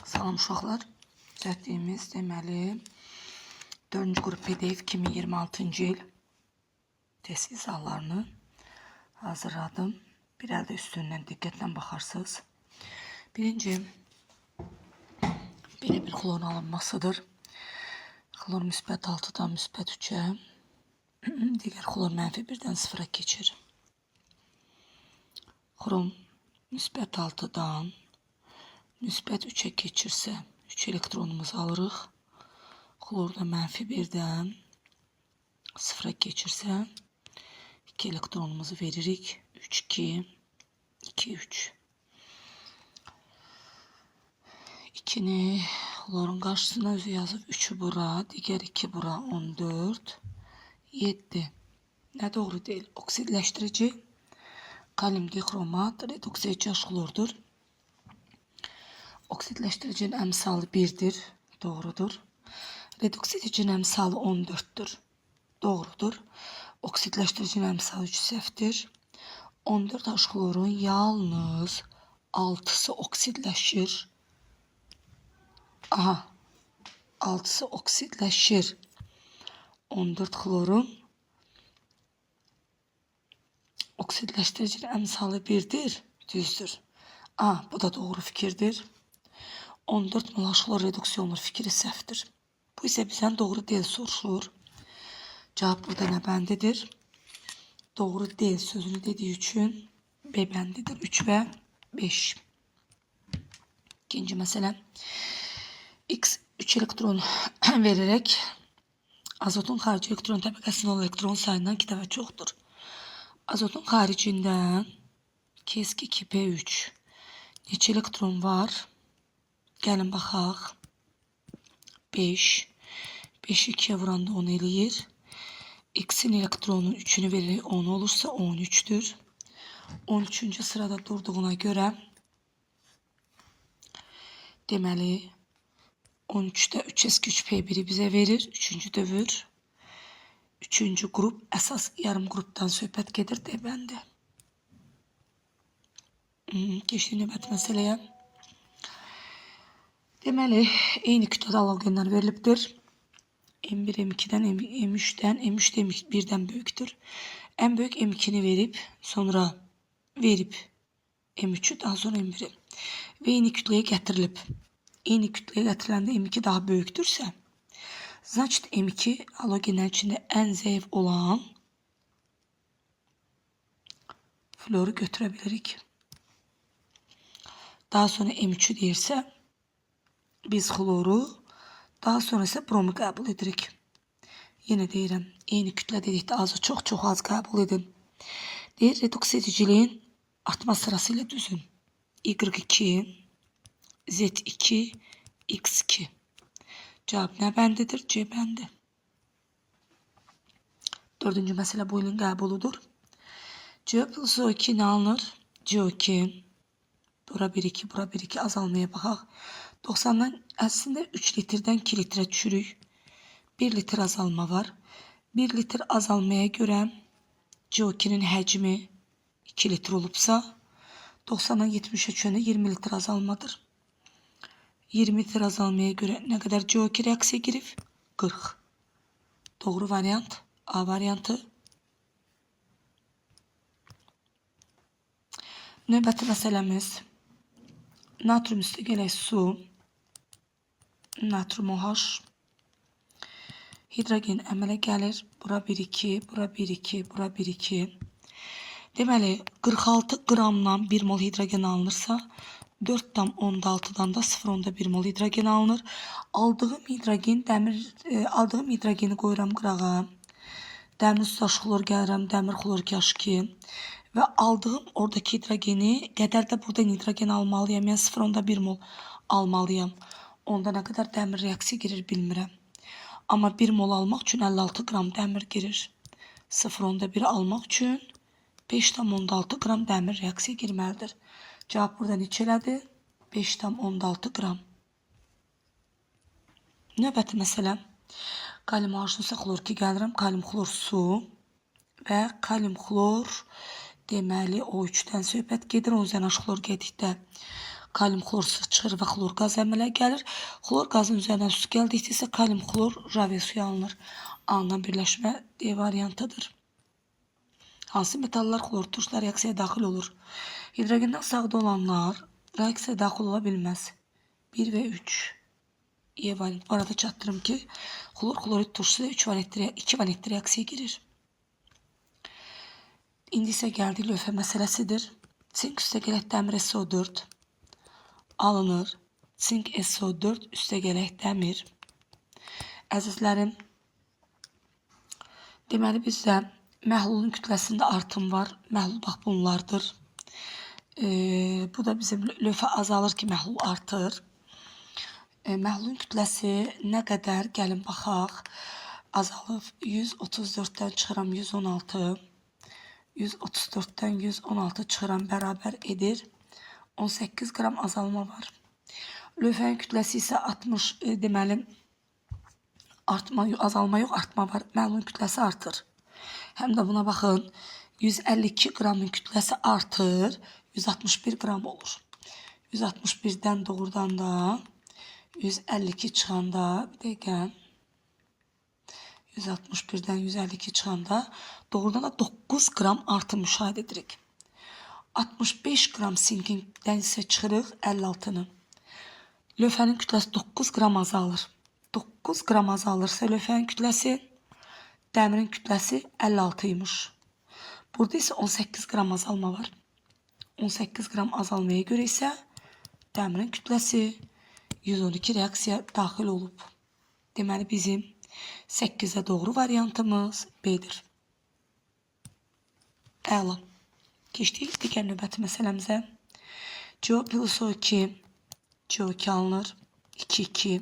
Salam uşaqlar. Düzəltdiyimiz deməli 4-cü qrup PDF 2026-cı il test izahlarını hazırladım. Bir əldə üstündən diqqətlə baxarsınız. Birinci, belə bir xlorun alınmasıdır. Xlor müsbət 6-dan müsbət 3-ə, digər xlor mənfi 1-dən 0-a keçir. Xrom müsbət 6-dan müsbət 3'e keçirsə 3 elektronumuzu alırıq. Xlor da mənfi 1'dən 0'a keçirsə 2 elektronumuzu veririk. 3, 2, 2, 3. 2'ni xlorun qarşısına özü yazıb 3'ü bura, digər 2 bura, 14, 7. Nə doğru deyil? Oksidləşdirici kalium dixromat reduks edici xlordur. Oksidləşdiricinin əmsalı 1'dir. Doğrudur. Reduks edicinin əmsalı 14'tür. Doğrudur. Oksidləşdiricinin əmsalı 3 səhvdir. 14 H xlorun yalnız 6'sı oksidləşir. Aha. 6'sı oksidləşir. 14 xlorun oksidləşdiricinin əmsalı 1'dir. Düzdür. A, bu da doğru fikirdir. 14 mol H xlor reduksiya olunur fikri səhvdir. Bu isə bizdən doğru deyil soruşulur. Cavab burada nə bəndidir? Doğru deyil sözünü dediği üçün B bəndidir. 3 və 5. İkinci məsələ. X 3 elektron vererek azotun xarici elektron təbəqəsində olan elektron sayından 2 dəfə çoxdur. Azotun xaricindən keski 2P3 neçə elektron var? Gəlin baxaq. 5. 5'i 2'ye vuranda 10 eləyir. X'in elektronun 3'ünü vererek 10 olursa 13'tür. 13. sırada durduğuna göre deməli 13'te 3s2p1'i bize verir. 3. dövr. 3. grup əsas yarım gruptan söhbət gedir deməndə. Keçdik növbəti məsələyə. Deməli, eyni kütlədə halogenlər verilibdir. M1 M2'den M3'den M3 de M1'den büyüktür. En büyük M2'ni verip sonra M3'ü daha sonra M1'i ve eyni kütleye getirilip eyni kütleye getiriləndə M2 daha büyüktürsə значит M2 halogenlər içinde en zayıf olan floru götürebilirik. Daha sonra M3'ü deyirsə biz xloru daha sonra ise bromu qəbul edirik. Yine deyirəm, eyni kütlə dedikdə azı çox az qəbul edin. Deyir, reduks ediciliyin atma sırası ilə düzün. Y2, Z2, X2. Cavab nə bəndidir? C bəndi. Dördüncü məsələ bu ilin qəbuludur. C plus O2 nə alınır? CO2. Bura 1-2, bura 1-2 azalmaya baxaq. 90'dan aslında 3 litreden 2 litre düşürük. 1 litre azalma var. 1 litre azalmaya göre CO2'nin həcmi 2 litre olubsa 90'dan 70'e çönə 20 litre azalmadır. 20 litre azalmaya göre ne kadar CO2 reaksiya girib? 40. Doğru variant A variantı. Növbəti məsələmiz natrium üstə gələk su. Natrium OH. Hidrogen əmələ gəlir. Bura 1-2, bura 1-2, bura 1-2. Deməli 46 qramdan 1 mol hidrogen alınırsa 4,6'dan da 0,1 mol hidrogen alınır. Aldığım hidrogeni qoyuram qırağa. Dəmir su xlor gəlirəm, dəmir xlor K2 və aldığım oradaki hidrogeni qədər də buradan hidrogen almalıyam. Yəni 0,1 mol almalıyam. Onda nə qədər dəmir reaksiya girir bilmirəm. Amma 1 mol almaq üçün 56 qram dəmir girir. 0,1 almaq üçün 5,6 qram dəmir reaksiya girməlidir. Cavab burada neçə elədir? 5,6 qram. Növbəti məsələ. Kalium H-sə xlor 2 gəlirəm. Kalium xlor su və kalium xlor deməli O3'dən söhbət gedir. O yüzden H xlor gedikdə kalium xlor çıxır və xlor qaz əmələ gəlir. Xlor qazın üzərinə su gəldikdə isə kalium xlor ravia suyu alınır. Alınan birləşmə D variantıdır. Hansı metallar xlor turşla reaksiyaya daxil olur? Hidrogendən sağda olanlar reaksiyaya daxil ola bilməz. 1 və 3. E variantı. Bu arada çatdırım ki, xlor klorid turşusu 2 valentli reaksiyaya girir. İndi isə gəldik lövhə məsələsidir. Sink üstə gələk dəmir SO4 alınır. Sink SO4 üstə gələk dəmir. Əzizlərim, deməli bizdə məhlulun kütləsində artım var. Məhlul bax bunlardır. Bu da bizim lövhə azalır ki, məhlul artır. Məhlulun kütləsi nə qədər? Gəlin baxaq. Azalıb 134-dən çıxıram 116. 134-dən 116 çıxıram bərabər edir. 18 qram azalma var. Lövhənin kütləsi isə 60, deməli, azalma yox, artma var. Məhlulun kütləsi artır. Həm də buna baxın, 152 qramın kütləsi artır, 161 qram olur. 161-dən doğrudan da 152 çıxanda, bir dəqiqə, 161-dən 152 çıxanda doğrudan da 9 qram artım müşahidə edirik. 65 qram sinkindən isə çıxırıq 56-nı. Lövhənin kütləsi 9 qram azalır. 9 qram azalırsa lövhənin kütləsi, dəmirin kütləsi 56 imiş. Burada isə 18 qram azalma var. 18 qram azalmaya görə isə dəmirin kütləsi 112 reaksiya daxil olub. Deməli bizim 8-ə doğru variantımız B-dir. Əla. Keçdik digər növbəti məsələmizə. CO+O2 CO2 alınır. 2-2.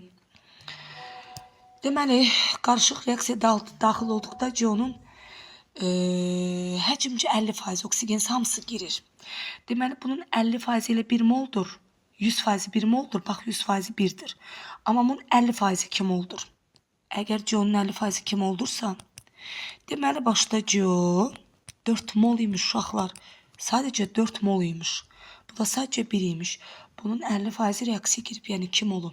Deməli, qarışıq reaksiya daxil olduqda CO-nun həcmcə 50% oksigen hamısı girir. Deməli, bunun 50% ilə 1 moldur. 100% 1 moldur. Bax, 100% 1-dir. Amma bunun 50% 2 moldur. Əgər CO-nun 50% 2 moldursa, deməli, başda CO 4 mol imiş uşaqlar. Sadəcə 4 mol imiş. Bu da sadəcə 1 imiş. Bunun 50% reaksiya girib, yəni 2 molu.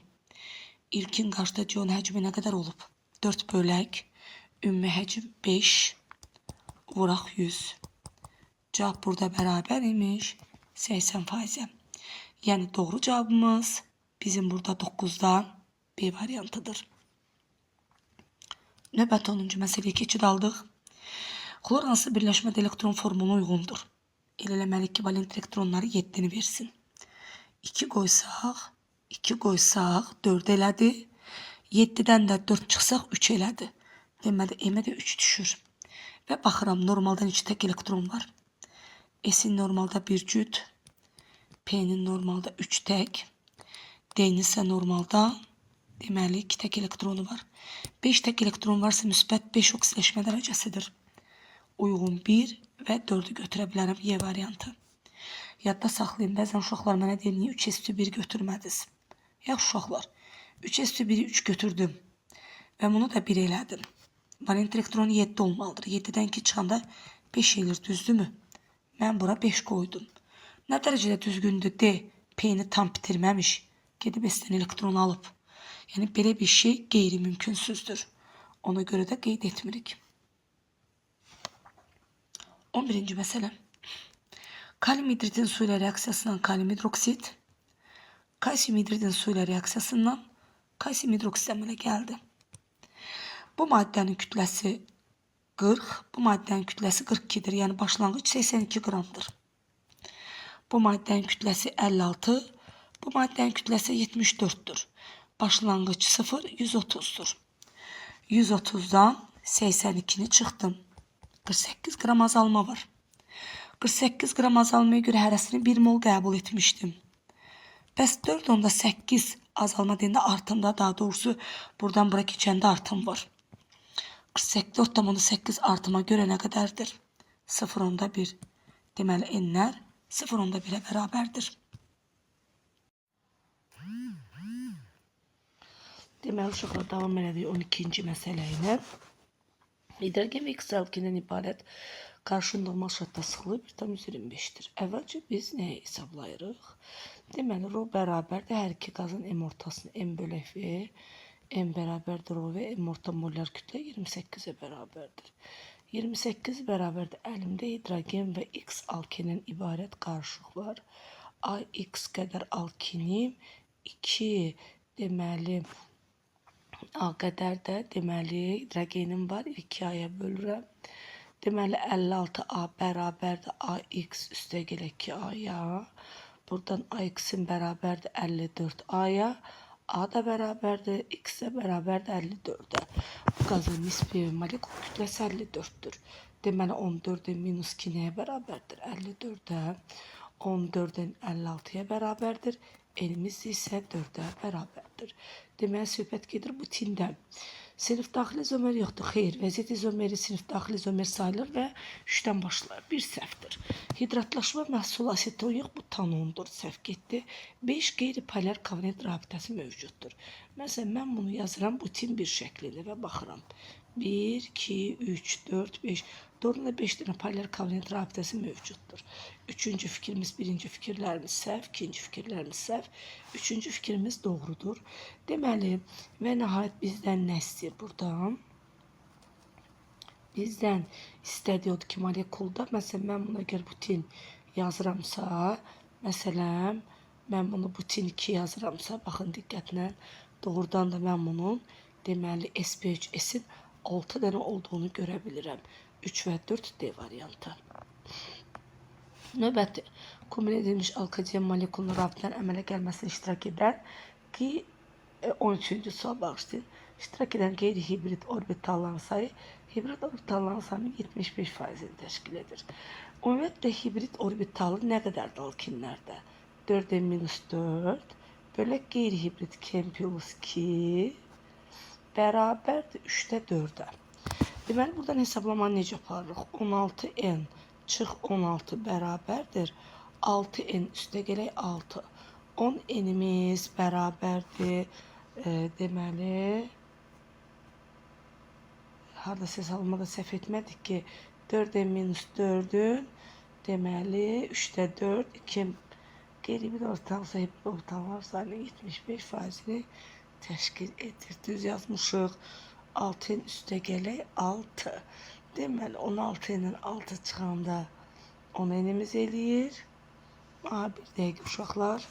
İlkin qarşıda CO-nun həcmi nə qədər olub? 4 bölək, ümumi həcm 5, vuraq 100. Cavab burada bərabər imiş 80%. Yəni doğru cavabımız bizim burada 9-da B variantıdır. Növbəti 10-cu məsələyə keçid aldıq. Xlor hansı birləşmədə elektron formuluna uyğundur? El eləməliyik ki, valent elektronları 7-ni versin. 2 qoysaq 4 elədi. 7-dən də 4 çıxsaq 3 elədi. Deməli, M-ə də 3 düşür. Və baxıram, normaldan 2 tək elektron var. S-in normalda 1 cüt. P-nin normalda 3 tək. D-nin isə normalda, deməli, 2 tək elektronu var. 5 tək elektron varsa müsbət 5 oksidləşmə dərəcəsidir. Uyğun 1 və 4-ü götürə bilərəm Y variantı. Yadda saxlayın, bəzən uşaqlar mənə deyir, niyə 3s1 götürmədiniz? Yaxşı uşaqlar, 3s1-i 3 götürdüm və bunu da 1 elədim. Valent elektronu 7 olmalıdır. 7-dən 2 çıxanda 5 eləyir, düzdürmü? Mən bura 5 qoydum. Nə dərəcədə düzgündür? D, P-ni tam bitirməmiş, gedib S-dən elektron alıb. Yəni, belə bir şey qeyri-mümkünsüzdür. Ona görə də qeyd etmirik. 11-ci məsələ. Kalium hidridin su ilə reaksiyasından kalium hidroksid, kalsium hidridin su ilə reaksiyasından kalsium hidroksid əmələ gəldi. Bu maddənin kütləsi 40, bu maddənin kütləsi 42-dir. Yəni, başlanğıc 82 qramdır. Bu maddənin kütləsi 56, bu maddənin kütləsi 74-dür. Başlanğıc 0, 130-dur. 130-dan 82-ni çıxdım. 48 qram azalma var. 48 qram azalmaya görə hərəsini 1 mol qəbul etmişdim. Bəs 4,8 azalma deyəndə artımda, daha doğrusu buradan bura keçəndə artım var. 4,8 artıma görə nə qədərdir? 0,1. Deməli, N-lər 0,1-ə bərabərdir. Deməli, uşaqlar davam elədik 12-ci məsələ ilə. Hidrogen və X-alkindən ibarət qarşıdurma şərtdə sıxlığı 1,25-dir. Əvvəlcə biz nəyi hesablayırıq? Deməli, rho bərabərdir hər iki qazın M ortasını M bölək V. M bərabərdir rho V. M orta molar kütlə 28'e bərabərdir. 28 bərabərdir. Əlimdə hidrogen və X alkenindən ibarət qarışıq var. AX qədər alkenim 2 deməli A qədər də deməli hidrogenim var. 2A'ya bölürəm. Deməli 56A bərabərdir AX üstə gələ 2A'ya. Buradan AX'in bərabərdir 54A'ya. A da bərabərdir, X də bərabərdir 54'ə. Bu qazın nisbi molekul kütləsi 54'dür. Deməli 14'ün minus 2 nəyə bərabərdir? 54'ə. 14'ün 56'ya bərabərdir. Elimiz isə 4'ə bərabərdir. Deməli söhbət gedir bu tindən. Sinif daxili izomer yoxdur. Xeyr, vəziyyət izomeri sinif daxili izomer sayılır və 3'dən başlar. Bir səhvdir. Hidratlaşma məhsulu aseton yox, bu tanondur. Səhv getdi. 5 qeyri-polar kovalent rabitəsi mövcuddur. Məsələn, mən bunu yazıram butin bir şəklində və baxıram. 1, 2, 3, 4, 5. Doğrudan da 5 dənə polar kovalent rabitəsi mövcuddur. Üçüncü fikrimiz, birinci fikirlərimiz səhv, ikinci fikirlərimiz səhv, üçüncü fikrimiz doğrudur. Deməli, və nəhayət bizdən nə istəyir buradan? Bizdən istədiyordu ki, molekulda, məsələn, mən buna görə butin yazıramsa, məsələn, mən bunu butin 2 yazıramsa, baxın diqqətlə, doğrudan da mən bunun, deməli, SP3-in 6 dənə olduğunu görə bilirəm. 3 və 4 D variantı. Növbəti, kombinə edilmiş alkadiyen molekulun rabitənin əmələ gəlməsini iştirak edən ki, 13-cü sual bağışlayın. İştirak edən qeyri-hibrid orbitalların sayı, hibrid orbitalların sayının 75%'ini təşkil edir. Ümumiyyətlə, hibrid orbitalı nə qədərdir alkinlərdə? 4n-4 bölək qeyri-hibrid K plus 2 bərabərdir 3'də 4'ə. Deməli, buradan hesablamanı necə aparırıq? 16n çıx 16 bərabərdir. 6n üstə gələk 6. 10n'imiz bərabərdir. Deməli, harada hesablamada səhv etmədik ki, 4n-4'ün deməli 3'də 4, 2 qeyri-hibrid orbitalsa hibrid orbitallar sayının 75%'ni təşkil edir. Düz yazmışıq. 6'ın üstə gələk 6. Deməli 16'nın 6 çıxanda 10n'imiz eləyir. Bir dəqiqə uşaqlar.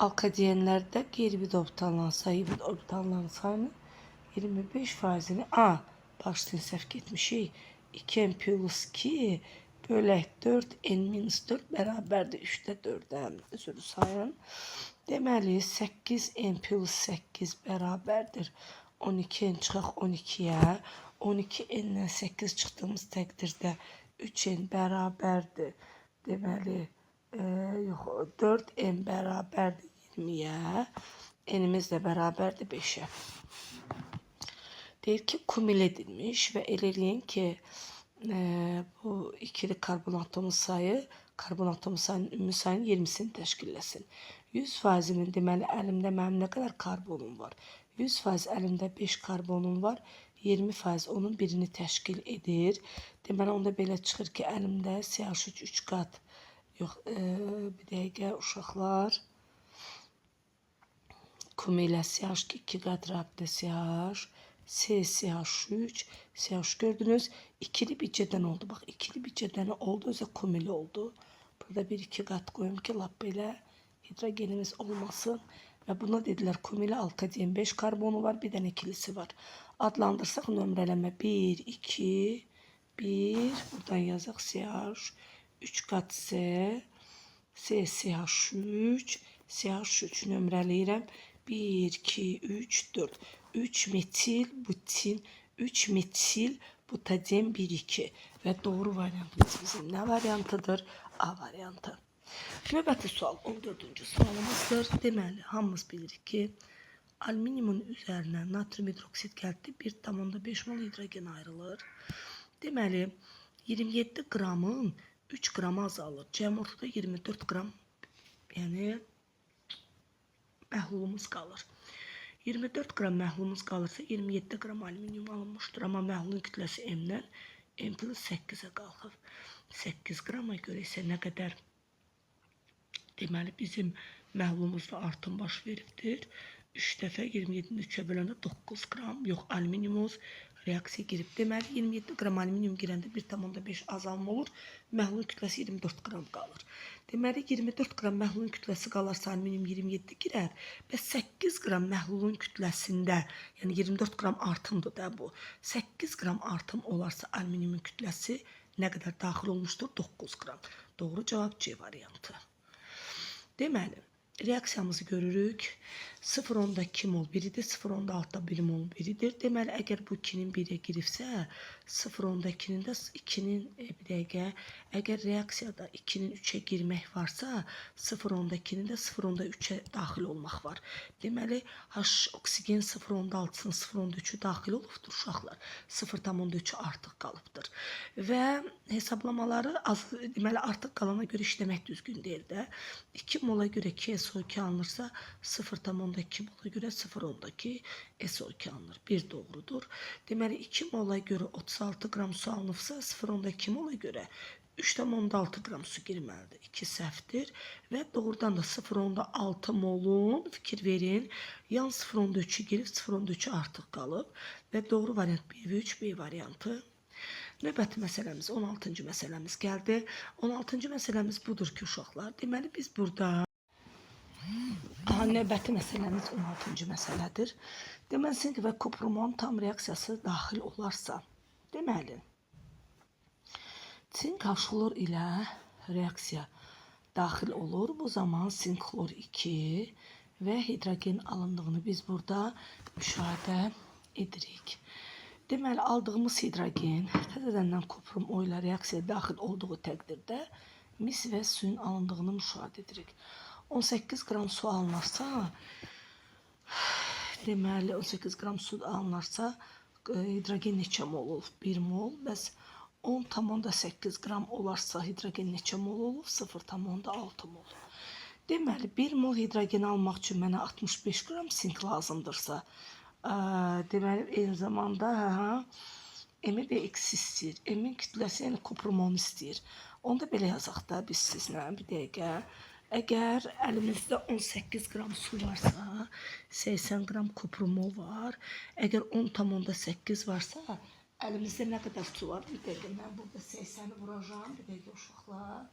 Alkadiyenlərdə qeyri-hibrid orbitalların sayı, hibrid orbitalların sayının 25%'ni başlayın səhv getmişik. 2n plus 2 bölək 4n-4 bərabərdir 3'də 4'ə. Üzrü sayın. Deməli 8n plus 8 bərabərdir 12n çıxaq 12'yə. 12n'dən 8 çıxdığımız təqdirdə 3n bərabərdir. Deməli 4n bərabərdir 20'yə. N'imiz də bərabərdir 5'ə. Deyir ki, kumül edilmiş və eləyin ki, bu ikili karbon atomu sayı, karbon atomu sayının ümumi sayının 20'sini təşkil etsin. 100%'nin deməli əlimdə mənim nə qədər karbonum var? 100% əlimdə 5 karbonum var. 20% onun birini təşkil edir. Deməli onda belə çıxır ki, əlimdə CH3 3 qat, yox, bir dəqiqə uşaqlar. Kumülə CH2 2 qat rabitə CH. CH3, CH gördünüz. İkili bircədən oldu. Bax, ikili bircədən oldu. Özə kumül oldu. Burada bir iki qat qoyum ki, lap belə hidrogenimiz olmasın. Və buna dedilər kumülə alkadiyen 5 karbonu var. Bir dənə ikilisi var. Adlandırsaq nömrələmə 1, 2, 1. Buradan yazaq CH. 3 qat C. CH3. CH3 nömrələyirəm. 1, 2, 3, 4. 3 metil butin, 3 metil butaden 1, 2 və doğru variantımız bizim nə variantıdır? A variantı. Növbəti sual 14-cü sualımızdır. Deməli, hamımız bilirik ki, alüminiumun üzərinə natrium hidroksid gəldi 1,5 mol hidrogen ayrılır. Deməli, 27 qramın 3 qramı azalır. Cəmi ortada 24 qram, yəni məhlulumuz qalır. 24 qram məhlulumuz qalırsa 27 qram alüminium alınmışdır. Amma məhlulun kütləsi M-dən M plus 8'e qalxıb. 8 qrama görə isə nə qədər? Deməli, bizim məhlumumuzda artım baş veribdir. 3 dəfə 27-ni 3-ə böləndə 9 qram, yox, alüminiumuz reaksiya girib. Deməli, 27 qram alüminium girəndə 1,5 azalma olur. Məhlulun kütləsi 24 qram qalır. Deməli, 24 qram məhlulun kütləsi qalarsa alüminium 27 girər. Və 8 qram məhlulun kütləsində, yəni 24 qram artımdır da bu. 8 qram artım olarsa alüminiumun kütləsi nə qədər daxil olmuşdur? 9 qram. Doğru cavab C variantı. Deməli, reaksiyamızı görürük. 0,10-da 2 mol biridir, 0,6-da 1 mol biridir. Deməli, əgər bu 2-nin 1-ə giribsə, 0,10-da 2-nin də 2-nin bir dəqiqə, əgər reaksiyada 2-nin 3-ə girmək varsa, 0,10-da 2-nin də 0,10-da 3-ə daxil olmaq var. Deməli, H oksigen 0,10-da 6-sının 0,10-da 3-ü daxil olubdur uşaqlar. 0,3-ü artıq qalıbdır. Və hesablamaları deməli, artıq qalana görə işləmək düzgün deyil də. 2 mola görə 2 SO2 alınırsa, 0,2 mola görə 0,2 SO2 alınır. 1 doğrudur. Deməli, 2 mola görə 36 qram su alınıbsa, 0,2 mola görə 3,6 qram su girməlidir. 2 səhvdir. Və doğrudan da 0,6 molun, fikir verin, yan 0,3'ü girib, 0,3'ü artıq qalıb. Və doğru variant 1 və 3 B variantı. Növbəti məsələmiz, 16-cı məsələmiz gəldi. 16-cı məsələmiz budur ki, uşaqlar. Deməli, biz burada növbəti məsələmiz 16-cı məsələdir. Deməli, sink və kuprumon tam reaksiyası daxil olarsa, deməli, sink H-xlor ilə reaksiya daxil olur. Bu zaman sink xlor 2 və hidrogen alındığını biz burada müşahidə edirik. Deməli, aldığımız hidrogen təzədəndən kuprum O ilə reaksiyaya daxil olduğu təqdirdə mis və suyun alındığını müşahidə edirik. 18 qram su alınarsa, deməli 18 qram su alınarsa, hidrogen neçə mol olur? 1 mol. Bəs 10,8 qram olarsa hidrogen neçə mol olur? 0,6 mol. Deməli, 1 mol hidrogen almaq üçün mənə 65 qram sink lazımdırsa, deməli, eyni zamanda M-i və X istəyir. M-in kütləsi, yəni kuprumon istəyir. Onda belə yazaq da biz sizlə bir dəqiqə. Əgər əlimizdə 18 qram su varsa, 80 qram kuprumol var. Əgər 10,8 varsa, əlimizdə nə qədər su var? Bir dəqiqə, mən burada 80'i vuracağım. Bir dəqiqə uşaqlar.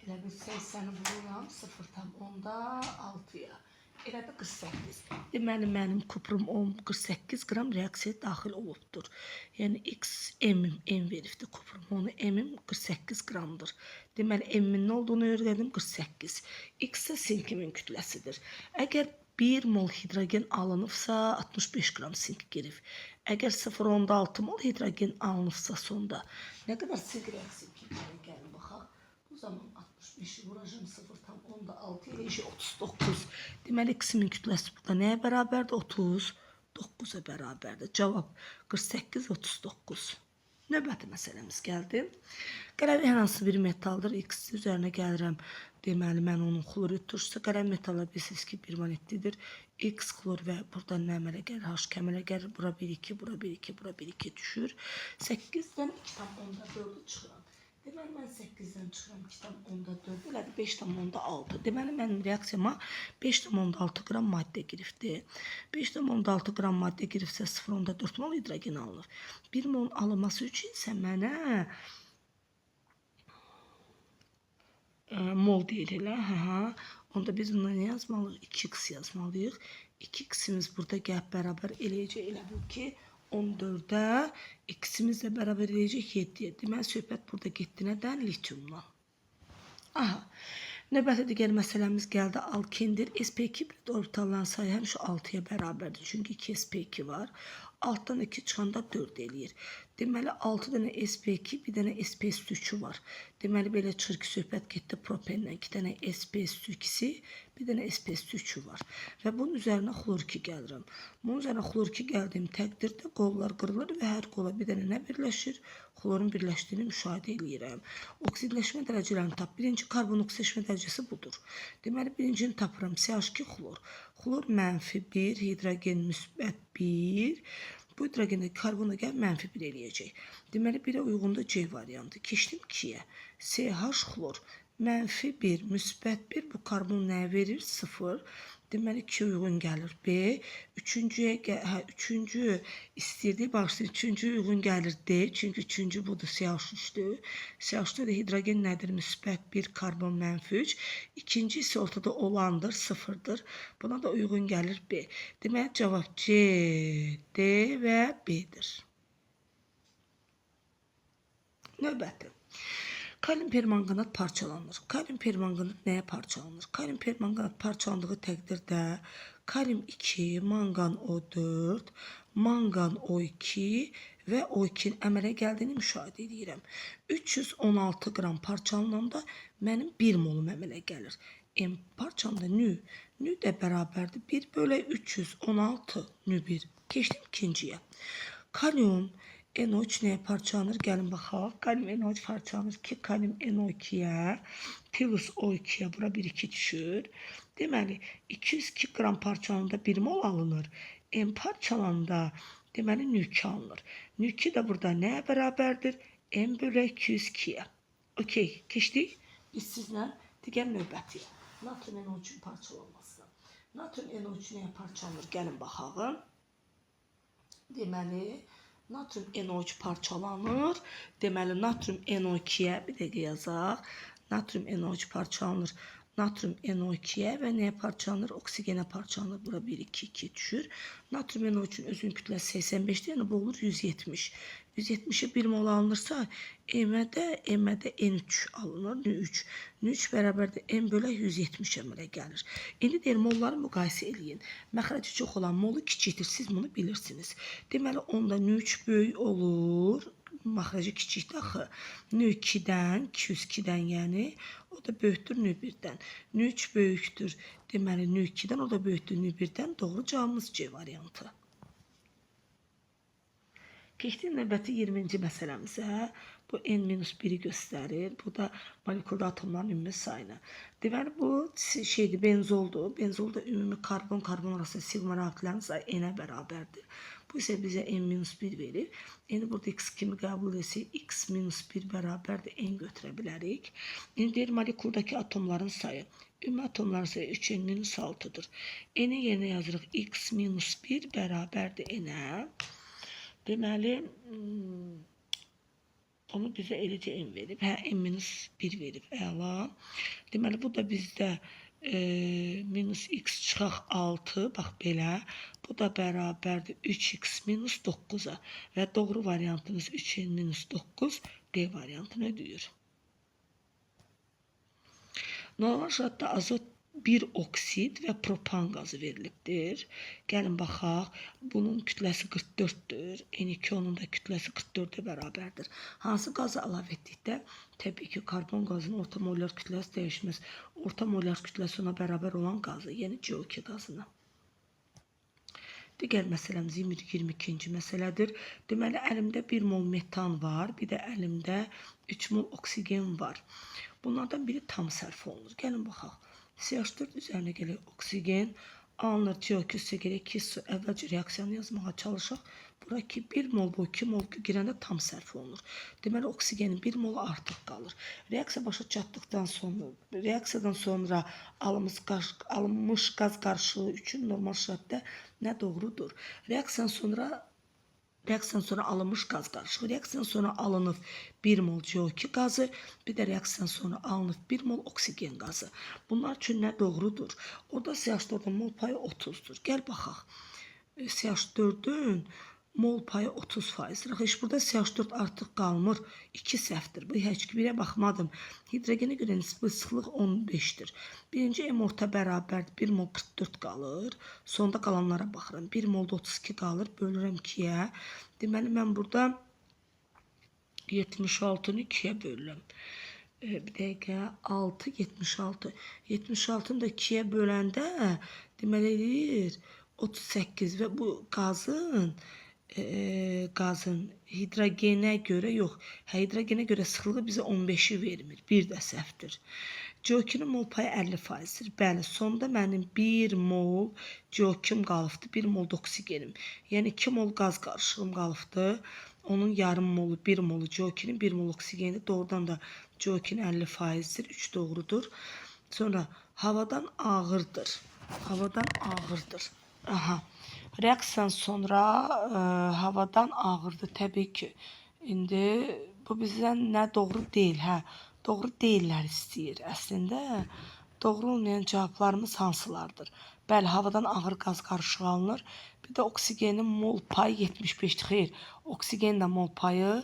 Elə bir 80'i vururam 0,6'ya. Elə bir 48. Deməli, mənim kuprum 48 qram reaksiyaya daxil olubdur. Yəni, X, M veribdir kuprum. Onu M-im 48 qramdır. Deməli, M-in nə olduğunu öyrədim? 48. X isə sinkimin kütləsidir. Əgər 1 mol hidrogen alınıbsa, 65 qram sink girib. Əgər 0,6 mol hidrogen alınıbsa sonda, nə qədər sink reaksiya kimi gəlin baxaq. Bu zaman 65'i vuracağım 0,6 ile 39. Deməli, X-in kütləsi burada nəyə bərabərdir? 39'a bərabərdir. Cavab 48, 39. Növbəti məsələmiz gəldi. Qələmi hər hansı bir metaldır. X üzərinə gəlirəm. Deməli, mən onun xlorid turşusu. Qələmi metallar bilirsiniz ki, birmanitlidir. X xlor və buradan nə əmələ gəlir? H kəmələ gəlir. Bura 1,2, bura 1,2, bura 1,2 düşür. 8'dən 2,4'ü çıxıram. Deməli, mən 8'dən çıxıram 2,4, elədir 5,6. Deməli, mənim reaksiyama 5,6 qram maddə giribdir. 5,6 qram maddə giribsə 0,4 mol hidrogen alınır. 1 molun alınması üçün isə mənə mol deyil elə. Onda biz buna nə yazmalıyıq? 2x yazmalıyıq. 2x'imiz burada gəlib bərabər eləyəcək. Elə bu ki, 14'ə x'imizlə bərabər eləyəcək 7'yə. Deməli, söhbət burada getdi nədən? Litiumdan. Növbəti digər məsələmiz gəldi. Alkendir. SP2 orbitalların sayı həmişə 6'ya bərabərdir. Çünki 2 SP2 var. Altdan 2 çıxanda 4 eləyir. Deməli, 6 dənə SP2, bir dənə SP3 var. Deməli, belə çıxır ki, söhbət getdi propenlə. 2 dənə SP2-si, bir dənə SP3 var. Və bunun üzərinə xlor 2 gəlirəm. Bunun üzərinə xlor 2 gəldiyim təqdirdə qollar qırılır və hər qola bir dənə nə birləşir? Xlorun birləşdiyini müşahidə edirəm. Oksidləşmə dərəcələrini tap. Birinci karbon oksidləşmə dərəcəsi budur. Deməli, birincini tapıram. CH2 xlor. Xlor -1, hidrogen -1. Bu hidrogenlə karbonla gəl mənfi 1 eləyəcək. Deməli 1-ə uyğundur C variantı. Keçdim 2-yə. CH xlor mənfi 1, müsbət 1. Bu karbon nəyə verir? 0. Deməli 2 uyğun gəlir B. Üçüncü istəyirdi. Bağışlayın, üçüncü uyğun gəlir D. Çünki üçüncü budur, CH3-dür. CH3-də də hidrogen nədir? Müsbət 1, karbon mənfi 3. İkinci isə ortada olandır, 0-dır. Buna da uyğun gəlir B. Deməli cavab C, D və B-dir. Növbəti. Kalium permanganat parçalanır. Kalium permanganat nəyə parçalanır? Kalium permanganat parçalandığı təqdirdə kalium 2, mangan O4, mangan O2 və O2-nin əmələ gəldiyini müşahidə edirəm. 316 qram parçalananda mənim 1 molum əmələ gəlir. M parçamda nü də bərabərdir. 1 bölü 316 nü 1. Keçdim ikinciyə. Kalium NO3 nəyə parçalanır? Gəlin baxaq. Kalium NO3 parçalanır ki, kalium NO2-yə, plus O2-yə, bura 1-2 düşür. Deməli, 202 qram parçalananda 1 mol alınır. M parçalananda, deməli, nü2 alınır. Nü2 də burada nəyə bərabərdir? M bölü 202-yə. Okey, keçdik. Biz sizlə digər növbətiyə. Natrium NO3-ün parçalanması. Natrium NO3 nəyə parçalanır? Gəlin baxaq. Deməli, natrium NO3 parçalanır. Deməli, natrium NO2-yə bir dəqiqə yazaq. Natrium NO3 parçalanır. Natrium NO2-yə və nəyə parçalanır? Oksigenə parçalanır. Bura 1, 2, 2 düşür. Natrium NO3-ün özünün kütləsi 85-dir. Yəni, bu olur 170. 170'e 1 mol alınırsa M-də N3 alınır. N3. N3 bərabər də M bölü 170 əmələ gəlir. İndi deyir molları müqayisə eləyin. Məxrəci çox olan molu kiçikdir. Siz bunu bilirsiniz. Deməli onda N3 böyük olur. Məxrəci kiçikdir axı. N2-dən, 202-dən yəni. O da böyükdür N1-dən. N3 böyükdür. Deməli N2-dən, o da böyükdür N1-dən. Doğru cavabımız C variantı. Keçdik növbəti 20-ci məsələmizə. Bu N-1'i göstərir. Bu da molekulda atomların ümumi sayını. Deməli, bu şeydir, benzoldur. Benzolda ümumi karbon arasında sigma reaktörlərin sayı N-ə bərabərdir. Bu isə bizə N-1 verir. N-i burada X kimi qəbul etsək, X-1 bərabərdir N götürə bilərik. İndi deyir, molekuldakı atomların sayı. Ümumi atomların sayı 3N-6'dır. N-i yerinə yazırıq X-1 bərabərdir N-ə. Deməli, onu bizə eləcə M verib. Hə, M-1 verib. Əla. Deməli, bu da bizdə minus X çıxaq 6. Bax, belə. Bu da bərabərdir 3X minus 9-a. Və doğru variantımız 3N minus 9 D variantını deyir. Normal şərtdə azot bir oksid və propan qazı verilibdir. Gəlin baxaq. Bunun kütləsi 44-dür. N2 onun da kütləsi 44-ə bərabərdir. Hansı qazı əlavə etdikdə? Təbii ki, karbon qazının orta molyar kütləsi dəyişməz. Orta molyar kütləsi ona bərabər olan qazı, yəni CO2 qazını. Digər məsələmiz 22-ci məsələdir. Deməli, əlimdə 1 mol metan var, bir də əlimdə 3 mol oksigen var. Bunlardan biri tam sərf olunur. Gəlin baxaq. CH4 üzərinə gələk oksigen, alınır CO2 üstə gələk 2 su. Əvvəlcə reaksiyanı yazmağa çalışaq. Bura ki 1 mol bu 2 mol girəndə tam sərf olunur. Deməli, oksigenin 1 molu artıq qalır. Reaksiya başa çatdıqdan sonra, reaksiyadan sonra alınmış qaz qarşılığı üçün normal şərtdə nə doğrudur? Reaksiyadan sonra alınmış qaz qarışığı, reaksiyadan sonra alınıb 1 mol CO2 qazı, bir də reaksiyadan sonra alınıb 1 mol oksigen qazı. Bunlar üçün nə doğrudur? Orada CH4-ün mol payı 30-dur. Gəl baxaq. CH4-ün mol payı 30%. Heç burada CH4 artıq qalmır. 2 səhvdir. Bu heç ki birə baxmadım. Hidrogenə görə nisbi sıxlıq 15-dir. Birinci M orta bərabərdir. 1 mol 44 qalır. Sonda qalanlara baxıram. 1 molda 32 qalır. Bölürəm 2-yə. Deməli, mən burada 76-nı 2-yə bölürəm. Bir dəqiqə, 6, 76. 76-nı da 2-yə böləndə deməli, 38 və bu qazın qazın hidrogenə görə yox, hidrogenə görə sıxlığı bizə 15-i vermir. Bir də səhvdir. CO2-nin mol payı 50%-dir. Bəli, sonda mənim 1 mol CO2-m qalıbdır, 1 mol oksigenim. Yəni 2 mol qaz qarışığım qalıbdır. Onun yarım molu, 1 molu CO2-nin, 1 mol oksigeni. Doğrudan da CO2-nin 50%-dir. 3 doğrudur. Sonra havadan ağırdır. Havadan ağırdır. Aha. Reaksiyadan sonra havadan ağırdır təbii ki. İndi bu bizdən nə doğru deyil, hə? Doğru deyillər istəyir. Əslində doğru olmayan cavablarımız hansılardır? Bəli, havadan ağır qaz qarışığı alınır. Bir də oksigenin mol payı 75-dir. Xeyr, oksigenin də mol payı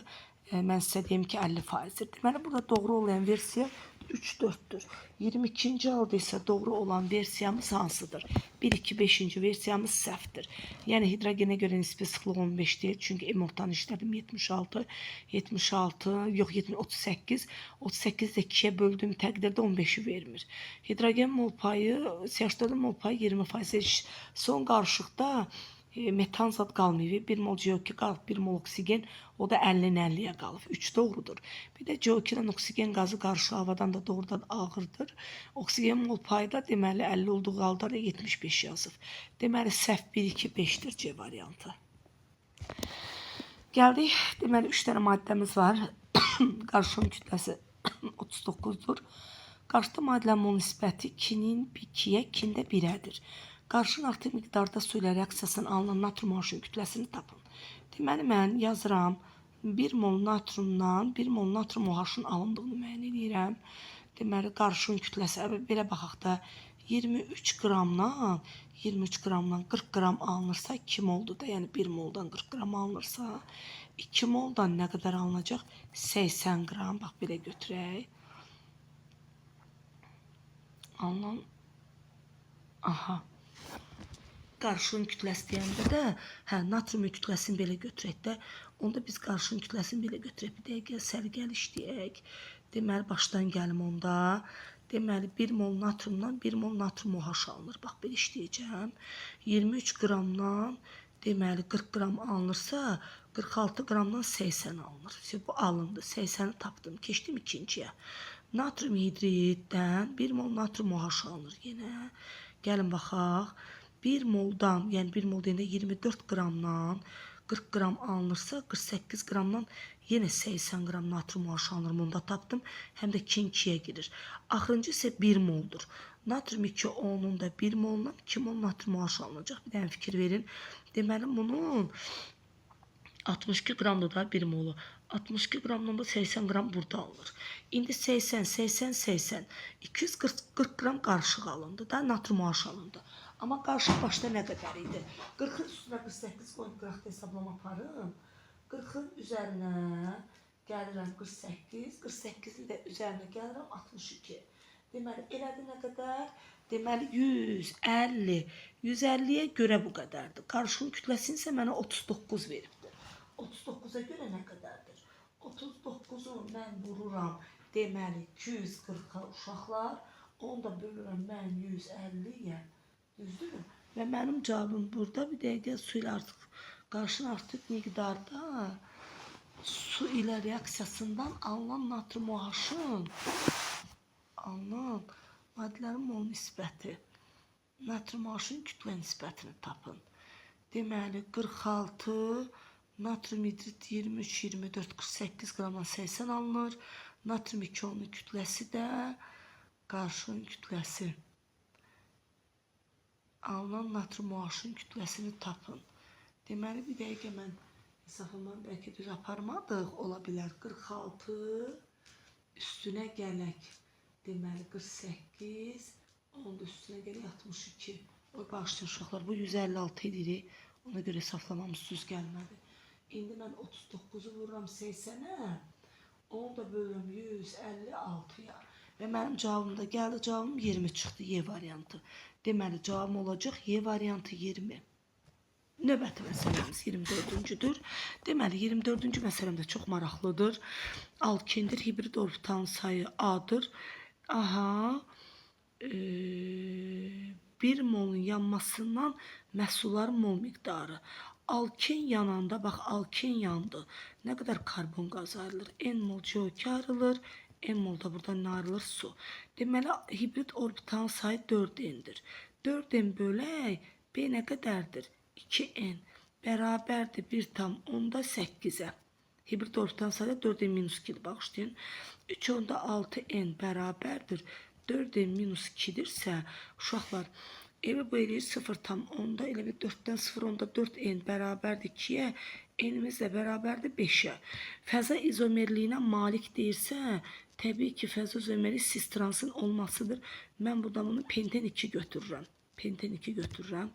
mən sizə deyim ki 50%-dir. Deməli burada doğru olmayan versiya 3-4'tür. 22. halda ise doğru olan versiyamız hansıdır? 1-2-5. versiyamız səhvdir. Yəni hidrogenə görə nisbi sıxlıq 15 deyil. Çünki emortanı işlədim 76. 76 yox 38. 38 də 2-yə böldüyüm təqdirdə 15-i vermir. Hidrogen mol payı, CH4-ün mol payı 20%. Son qarışıqda metan zad qalmayıb. 1 mol CO2 qalıb, 1 mol oksigen. O da 50-50'ye qalıb. 3 doğrudur. Bir də CO2 ilə oksigen qazı qarşı havadan da doğrudan ağırdır. Oksigen mol payı da deməli 50 olduğu halda da 75 yazıb. Deməli səhv 1-2-5'dir C variantı. Gəldik. Deməli 3 dənə maddəmiz var. Qarışığın kütləsi 39'dur. Qarşıda maddələrin mol nisbəti 2-nin 2-yə, 2-nin də 1-ədir. Qarşının artıq miqdarda su ilə reaksiyasının alınan natrum OH-ın kütləsini tapın. Deməli mən yazıram 1 mol natrumdan 1 mol natrum OH-ın alındığını müəyyən edirəm. Deməli qarışığın kütləsi belə baxaq da 23 qramdan 40 qram alınırsa 2 moldur da, yəni 1 moldan 40 qram alınırsa 2 moldan nə qədər alınacaq? 80 qram. Bax belə götürək. Alınan aha. Qarışığın kütləsi deyəndə də, hə, natriumun kütləsini belə götürək də, onda biz qarışığın kütləsini belə götürək. Bir dəqiqə sərgəli işləyək. Deməli, başdan gəlim onda. Deməli, 1 mol natriumdan 1 mol natrium OH alınır. Bax, belə işləyəcəm. 23 qramdan, deməli, 40 qram alınırsa, 46 qramdan 80 alınır. Bu alındı. 80'i tapdım. Keçdim ikinciyə. Natrium hidriddən 1 mol natrium OH alınır yenə. Gəlin baxaq. 1 moldan, yəni 1 mol deyəndə 24 qramdan 40 qram alınırsa 48 qramdan yenə 80 qram natrium OH alınır. Bunu da tapdım. Həm də 2-2-yə girir. Axırıncı isə 1 moldur. Natrium 2 onun da 1 molundan 2 mol natrium OH alınacaq. Bir dənə fikir verin. Deməli bunun 62 qramda da 1 molu. 62 qramdan da 80 qram burada alınır. İndi 80, 80, 80. 240 qram qarışıq alındı da, natrium OH alındı. Amma qarışıq başda nə qədər idi? 40'ın üstünə 48 qoyub qıraqda hesablama aparım. 40'ın üzərinə gəlirəm 48. 48'i də üzərinə gəlirəm 62. Deməli, elədi nə qədər? Deməli, 150. 150'yə görə bu qədərdir. Qarışığın kütləsini isə mənə 39 veribdir. 39'a görə nə qədərdir? 39'u mən vururam. Deməli, 240'a uşaqlar. Onu da bölürəm mən 150'yə. Düzdür? Və mənim cavabım burada. Bir dəqiqə su ilə artıq qarşın artıq miqdarda su ilə reaksiyasından alınan natrium OH-ın alınan maddələrin mol nisbəti. Natrium OH-ın kütlə nisbətini tapın. Deməli 46 natrium hidrid 23, 24, 48 qramdan 80 alınır. Natrium 2 onun kütləsi də qarşının kütləsi. Alınan natrium OH-ın kütləsini tapın. Deməli, bir dəqiqə mən hesablamanı bəlkə düz aparmadıq. Ola bilər 46 üstünə gələk. Deməli, 48 onun da üstünə gələk 62. Oy, bağışlayın uşaqlar, bu 156 idi. Ona görə hesablamamız düz gəlmədi. İndi mən 39'u vururam 80'ə. Onu da bölürüm 156'ya. Və mənim cavabım da gəldi. Cavabım 20 çıxdı. Y variantı. Deməli, cavabım olacaq Y variantı 20. Növbəti məsələmiz 24-cüdür. Deməli, 24-cü məsələm də çox maraqlıdır. Alkendir. Hibrid orbitalın sayı A'dır. Aha. 1 molun yanmasından məhsulların mol miqdarı. Alken yananda, bax alken yandı. Ne kadar karbon qazı ayrılır? N mol CO2 ayrılır. N mol da buradan ayrılır su. Deməli hibrid orbitalın sayı 4N'dir. 4N bölək B nə qədərdir? 2N bərabərdir 1,8'e. Hibrid orbitalın sayı 4N minus 2'dir. Bağışlayın. 3,6N bərabərdir 4N minus 2'dirsə, uşaqlar, evi bu eləyir 0,10'da, elə bir 4'dən 0,10'da 4N bərabərdir 2'yə, N'imiz də bərabərdir 5'ə. Fəza izomerliyinə malik deyirsə, təbii ki, fəza izomeri cis transın olmasıdır. Mən buradan bunu penten 2 götürürəm. Penten 2 götürürəm.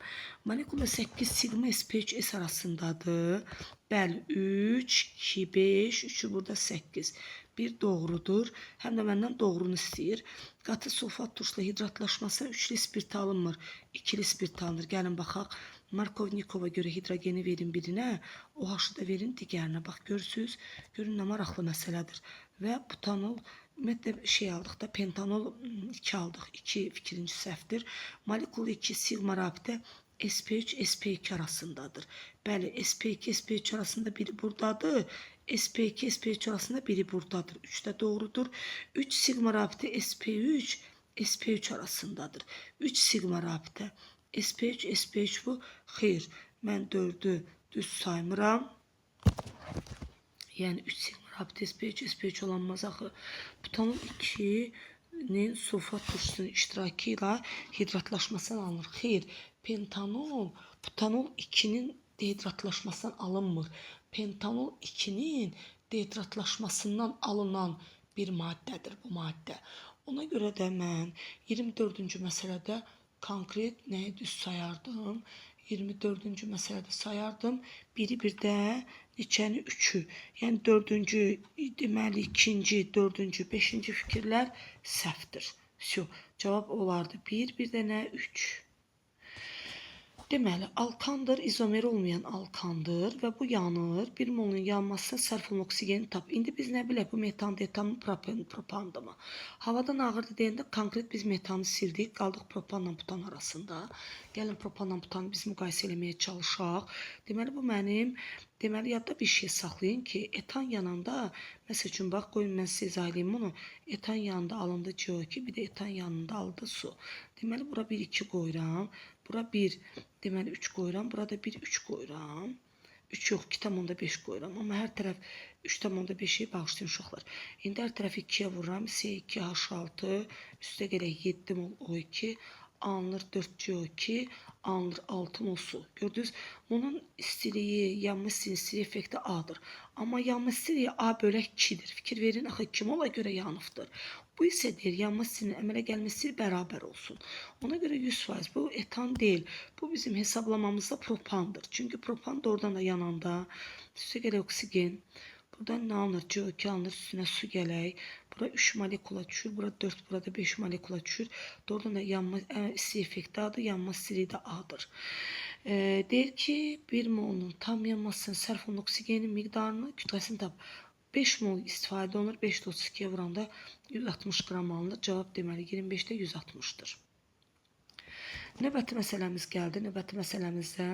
Molekula 8 sigma sp3s arasındadır. Bəli, 3, 2, 5, 3'ü burada 8. Bir doğrudur. Həm də məndən doğrunu istəyir. Qatı sulfat turşla hidratlaşması 3'lü spirt alınmır. 2'li spirt alınır. Gəlin baxaq. Markovnikova göre hidrogeni verin birine, OH-ı da verin digərinə. Bax, görürsünüz. Görün nə maraqlı məsələdir. Və butanol, ümumiyyətlə şey aldıq da, pentanol 2 aldıq. 2 fikrinci səhvdir. Molekul 2 sigma rabitə sp3 sp2 arasındadır. Bəli, sp2 sp3 arasında biri buradadır. sp2 sp3 arasında biri buradadır. 3 də doğrudur. 3 sigma rabitə sp3 sp3 arasındadır. 3 sigma rabitə sp3 sp3 bu. Xeyr, mən 4'ü düz saymıram. Yəni 3 sigma rabitə sp3 sp3 olanmaz axı. Butanol 2'nin sulfat turşusunun iştirakı ilə hidratlaşmasından alınır. Xeyr, pentanol butanol 2'nin dehidratlaşmasından alınmır. Pentanol 2'nin dehidratlaşmasından alınan bir maddədir bu maddə. Ona görə də mən 24-cü məsələdə konkret nəyi düz sayardım? 24-cü məsələdə sayardım. Biri bir də neçəni 3'ü. Yəni 4-cü, deməli 2-ci, 4-cü, 5-ci fikirlər səhvdir. Cavab olardı 1, bir dənə 3. Deməli, alkandır, izomeri olmayan alkandır və bu yanır. Bir molun yanmasına sərf olunan oksigeni tap. İndi biz nə bilək, bu metandır, etanın propandır mı? Havadan ağırdı deyəndə konkret biz metanı sildik, qaldıq propanla butan arasında. Gəlin propanla butanı biz müqayisə eləməyə çalışaq. Deməli, bu mənim, deməli, yadda bir şey saxlayın ki, etan yananda, məsəl üçün, bax, qoyun mən sizə izah edeyim bunu. Etan yanında alındı CO2, bir də etan yanında alındı su. Deməli, bura 1, 2 qoyuram. Bura 1, deməli 3 qoyuram. Burada 1, 3 qoyuram. 3 yox, 2,5 qoyuram. Amma hər tərəf 3,5'i bağışlayın uşaqlar. İndi hər tərəfi 2'yə vururam. C2H6, üstə gələk 7 mol O2, alınır 4 CO2, alınır 6 mol su. Gördünüz, bunun istiliyi, yanma istiliyi effekti A'dır. Amma yanma istiliyi A bölək 2'dir. Fikir verin, axı 2 mola görə yanıbdır. Bu isə deyir, yanma istilinin əmələ gəlməsi bərabər olsun. Ona görə 100%. Bu etan deyil. Bu bizim hesablamamızda propandır. Çünkü propan da oradan da yananda. Üstə gələk oksigen. Buradan ne alınır? CO2 alınır. Üstüne su gələk. Bura 3 molekula düşür. Burada 4, burada 5 molekula düşür. Doğrudan da yanma isti effekti A'dır. Yanma istiliyi de A'dır. Deyir ki, bir molun tam yanmasının sərf olunan oksigenin miqdarını, kütləsini tap. 5 mol istifadə olunur. 5'də 32'ye vuranda 160 qram alınır. Cavab deməli 25'də 160'dır. Növbəti məsələmiz gəldi. Növbəti məsələmizdə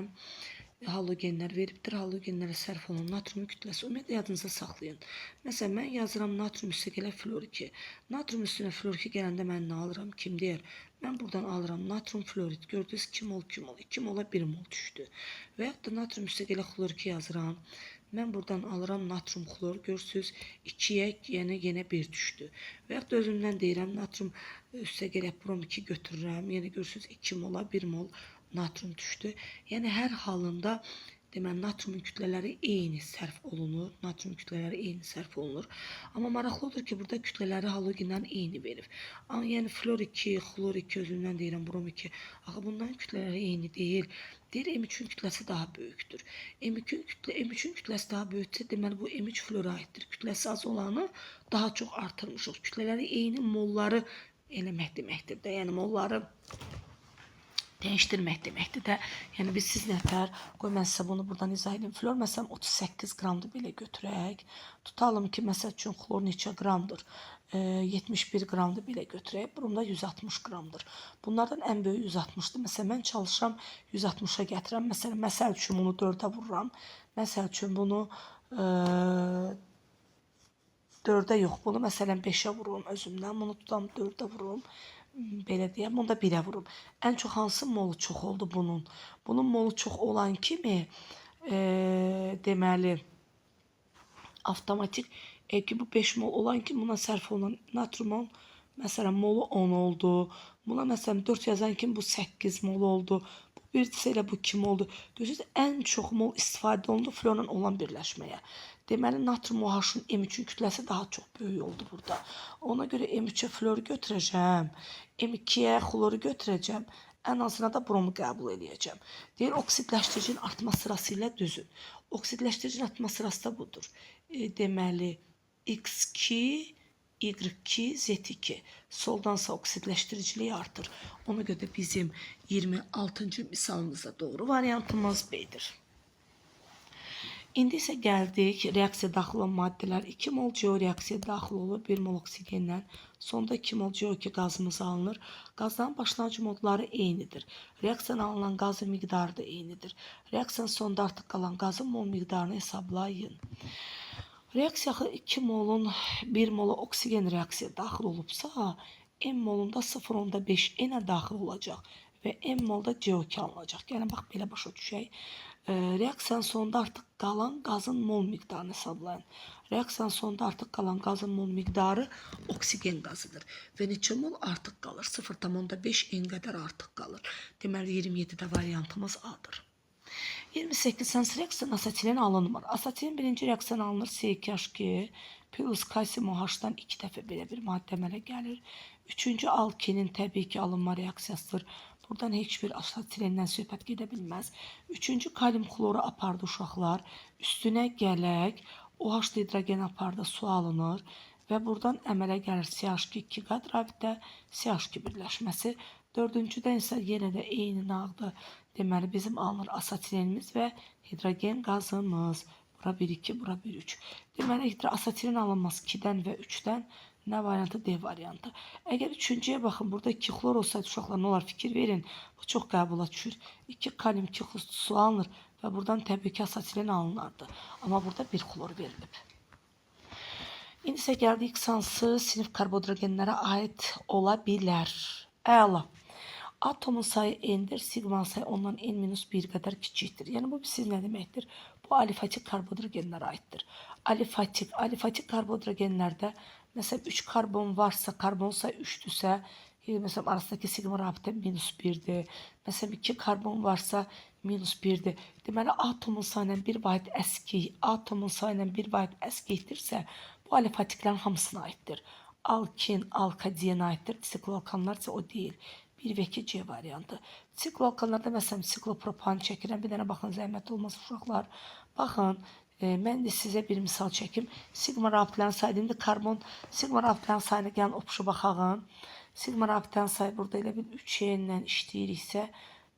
halogenlər veribdir. Halogenlərə sərf olunan natriumun kütləsi. Ümumiyyətlə yadınıza saxlayın. Məsələn, mən yazıram natrium üstə gələ fluoriki. Natrium üstünə fluoriki gələndə mən nə alıram? Kim deyər? Mən buradan alıram natrium fluorid. Gördünüz 2 mol, 2 mol. 2 mola 1 mol düşdü. Və yaxud da natrium üstə gələ xloriki yazıram. Mən buradan alıram natrium xlor, görürsünüz 2'ye yenə 1 düşdü. Və yaxud da özümdən deyirəm natrium üstə gələk brom 2 götürürəm. Yəni görürsünüz 2 mola 1 mol natrium düşdü. Yəni hər halında deməli natriumun kütlələri eyni sərf olunur. Natrium kütlələri eyni sərf olunur. Amma maraqlı odur ki, burada kütlələri halogenlərin eyni verir. Amma yəni flor 2, xlor 2 özündən deyirəm, brom 2. Axı bunların kütlələri eyni deyil. Deyir M3'ün kütləsi daha böyükdür. M3'ün kütləsi daha böyüksə, deməli bu M3 flora aiddir. Kütləsi az olanı daha çox artırmışıq. Kütlələri eyni molları eləmək deməkdir də. Yəni molları dəyişdirmək deməkdir də. Yəni biz siz nəfər, qoy mən sizə bunu buradan izah edeyim. Flor məsələn 38 qramdır belə götürək. Tutalım ki, məsəl üçün xlor neçə qramdır? 71 qramdır belə götürək. Bromda 160 qramdır. Bunlardan ən böyüyü 160-dır. Məsələn mən çalışıram 160-a gətirəm. Məsəl üçün bunu 4-ə vururam. Məsəl üçün bunu 4-ə yox, bunu məsələn 5-ə vururum özümdən. Bunu tutam 4-ə vururum. Belə deyəm, bunu da 1-ə vururum. Ən çox hansı molu çox oldu bunun? Bunun molu çox olan kimi deməli avtomatik ki bu 5 mol olan kimi buna sərf olunan natriumun məsələn molu 10 oldu. Buna məsələn 4 yazan kimi bu 8 mol oldu. Bu birdirsə elə bu kim oldu? Görürsünüz, ən çox mol istifadə olundu florla olan birləşməyə. Deməli natrium OH-ın M3-ün kütləsi daha çox böyük oldu burada. Ona görə M3-ə floru götürəcəm. M2-yə xloru götürəcəm. Ən azına da bromu qəbul edəcəm. Deyir, oksidləşdiricinin artma sırası ilə düzün. Oksidləşdiricinin artma sırası da budur. Deməli, X2, Y2, Z2. Soldansa oksidləşdiriciliyi artır. Ona görə bizim 26-cı misalımızda doğru variantımız B'dir. İndi isə gəldik reaksiya daxil olan maddələr 2 mol CO reaksiya daxil olur 1 mol oksigenlə. Sonda 2 mol CO2 qazımız alınır. Qazların başlanğıc modları eynidir. Reaksiyadan alınan qazın miqdarı da eynidir. Reaksiyanın sonunda artıq qalan qazın mol miqdarını hesablayın. Reaksiyaya 2 molun 1 molu oksigen reaksiya daxil olubsa, M molunda 0,5 N daxil olacaq və M molda CO2 alınacaq. Yəni, bax, belə başa düşək. Reaksiyanın sonunda artıq qalan qazın mol miqdarını hesablayın. Reaksiyanın sonunda artıq qalan qazın mol miqdarı oksigen qazıdır. Və neçə mol artıq qalır? 0,5 N qədər artıq qalır. Deməli, 27-də variantımız A-dır. 28 reaksiyanın asetilen alınmır. Asetilen birinci reaksiyan alınır C2H2 plus kalsium OH-dan 2 dəfə belə bir maddə əmələ gəlir. Üçüncü alkinin təbii ki alınma reaksiyasıdır. Buradan heç bir asetilenden söhbət gedə bilməz. Üçüncü kalium kloru apardı uşaqlar. Üstünə gələk. OH hidrogen apardı, su alınır. Və buradan əmələ gəlir CH2 2 qat rabitə CH2 birləşməsi. Dördüncüdən isə yenə də eyni nağdı. Deməli bizim alınır asetilenimiz və hidrogen qazımız. Bura 1-2, bura 1-3. Deməli asetilen alınmaz 2-dən və 3-dən. Nə variantı? D variantı. Əgər üçüncüyə baxın, burada 2 xlor olsaydı uşaqlar nə olar fikir verin. Bu çox qəbula düşür. 2 kalium 2 su alınır və buradan təbii ki asetilen alınardı. Amma burada 1 xlor verilib. İndi isə gəldik sansı sinif karbohidrogenlərə aid ola bilər. Əla. Atomun sayı n'dir, sigma sayı ondan n-1 qədər kiçikdir. Yəni bu siz nə deməkdir? Bu alifatik karbohidrogenlərə aiddir. Alifatik karbohidrogenlərdə məsələn 3 karbon varsa, karbon sayı 3-dürsə, məsələn arasındakı sigma rabitə -1'dir. Məsələn 2 karbon varsa -1'dir. Deməli atomun sayı ilə 1 vahid əskik, atomun sayı ilə 1 vahid əskikdirsə, bu alifatiklərin hamısına aiddir. Alkin, alkadiyen aiddir. Sikloalkanlar isə o deyil. 1 və 2 C variantı. Sikloalkanlarda məsələn siklopropan çəkirəm. Bir dənə baxın, zəhmət olmaz uşaqlar. Baxın, mən də sizə bir misal çəkim. Sigma rabitlərin sayı, indi karbon, sigma rabitlərin sayına gəlin opuşu baxağın. Sigma rabitlərin sayı burada elə bir 3 ilə işləyiriksə,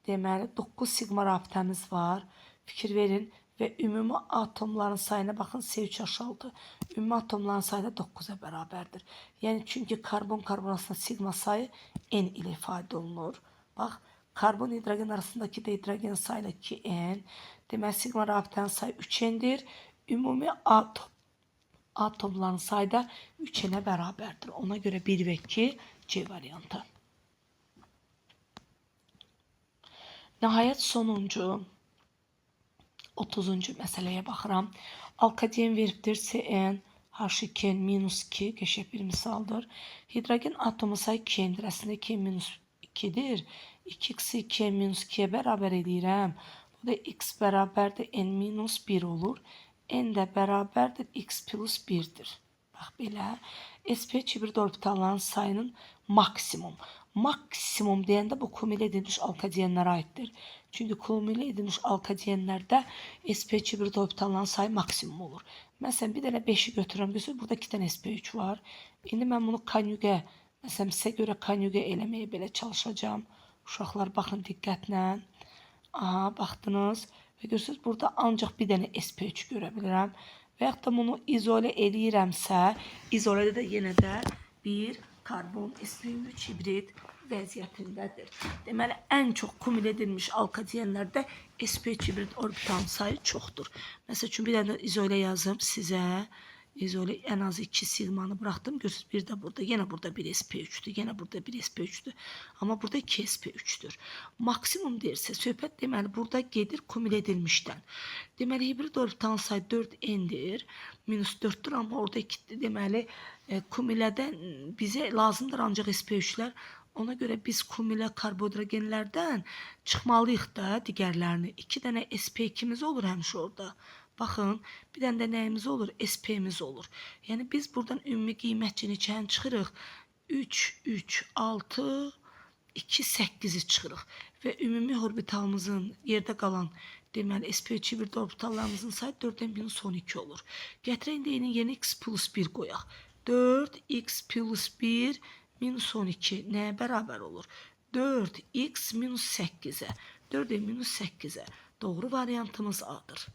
deməli 9 sigma rabitəmiz var. Fikir verin və ümumi atomların sayına baxın C3H6. Ümumi atomların sayı da 9'a bərabərdir. Yəni çünki karbon arasında sigma sayı N ilə ifadə olunur. Bax, karbon hidrogen arasındakı da hidrogen sayı 2N. Deməli sigma rabitənin sayı 3N'dir. Ümumi atomların sayı da 3N'ə bərabərdir. Ona görə 1 və 2 C variantı. Nəhayət sonuncu 30-cu məsələyə baxıram. Alkadiyen veribdir CN H2N-2 qəşəng bir misaldır. Hidrogen atomu sayı 2N'dir. Əslində 2N-2'dir. 2x'i 2N-2'yə bərabər edirəm. Bu da x bərabərdir N-1 olur. N də bərabərdir x plus 1'dir. Bax belə. SPH bir orbitalların sayının maksimum. Maksimum deyəndə bu kumülə edilmiş alkadiyenlərə aiddir. Çünki kumülə edilmiş alkadiyenlərdə SPH bir orbitalların sayı maksimum olur. Məsələn, bir dənə 5'i götürürəm. Görürsünüz, burada 2 dənə SPH var. İndi mən bunu konjüge, məsələn, sizə görə konjüge eləməyə belə çalışacağım. Uşaqlar baxın diqqətlə. Aha, baxdınız və görürsünüz burada ancaq bir dənə SP3 görə bilirəm. Və yaxud da bunu izolə eləyirəmsə, izolədə də yenə də bir karbon SP3 hibrid vəziyyətindədir. Deməli, ən çox kumülə edilmiş alkatenlərdə SP3 hibrid orbitalın sayı çoxdur. Məsəl üçün, bir dənə izolə yazım sizə. İzolə en az 2 sigmanı bıraktım. Görürsünüz bir de burada. Yine burada bir SP3'tür. Yine burada bir SP3'tür. Ama burada 2 SP3'tür. Maksimum deyirsə, söhbət deməli burada gedir kumülə edilmişdən. Deməli hibrid orbitalın sayı 4n'dir. Minus 4'tür ama orada 2'dir. Deməli kumülədən bizə lazımdır ancaq SP3'lər. Ona göre biz kumülə karbohidrogenlərdən çıxmalıyıq da digərlərini. 2 dənə SP2'miz olur həmişə orada. Baxın, bir dənə də nəyimiz olur? SP'miz olur. Yəni biz buradan ümumi qiymətçini içən çıxırıq. 3, 3, 6, 2, 8'i çıxırıq. Və ümumi orbitalımızın yerdə qalan deməli SP3 hibrid orbitallarımızın sayı 4'dən minus 12 olur. Gətirək indi yeni x plus 1 qoyaq. 4x plus 1 minus 12 nəyə bərabər olur? 4x minus 8'e. 4'e minus 8'e. Doğru variantımız A'dır.